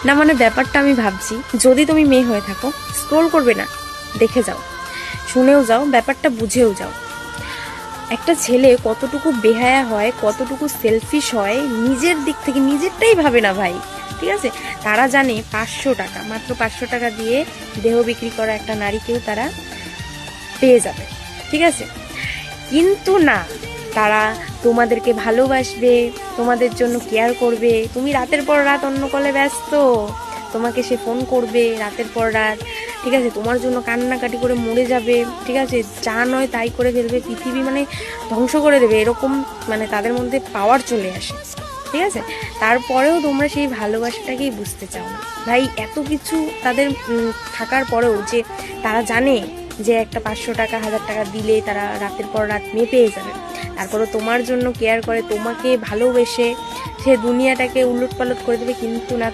না মানে ব্যাপারটা আমি ভাবছি, যদি তুমি মেয়ে হয়ে থাকো, স্ক্রোল করবে না, দেখে যাও, শুনেও যাও, ব্যাপারটা বুঝেও যাও। একটা ছেলে কতটুকু বেহায়া হয়, কতটুকু সেলফিশ হয়, নিজের দিক থেকে নিজেরটাই ভাবে না ভাই। ঠিক আছে, তারা জানে 500 টাকা, মাত্র 500 টাকা দিয়ে দেহ বিক্রি করা একটা নারীকেও তারা পেয়ে যাবে। ঠিক আছে, কিন্তু না, তারা তোমাদেরকে ভালোবাসবে, তোমাদের জন্য কেয়ার করবে। তুমি রাতের পর রাত অন্য কলে ব্যস্ত, তোমাকে সে ফোন করবে রাতের পর রাত। ঠিক আছে, তোমার জন্য কান্নাকাটি করে মরে যাবে। ঠিক আছে, যা নয় তাই করে ফেলবে, পৃথিবী মানে ধ্বংস করে দেবে, এরকম মানে তাদের মধ্যে পাওয়ার চলে আসে। ঠিক আছে, তারপরেও তোমরা সেই ভালোবাসাটাকেই বুঝতে চাও না ভাই। এত কিছু তাদের থাকার পরেও যে তারা জানে যে একটা 500 টাকা 1000 টাকা দিলে তারা রাতের পর রাত মেয়ে পেয়ে যাবে, তারপরও তোমার জন্য কেয়ার করে, তোমাকে ভালোবেসে সে দুনিয়াটাকে উলট পালট করে দেবে, কিন্তু না।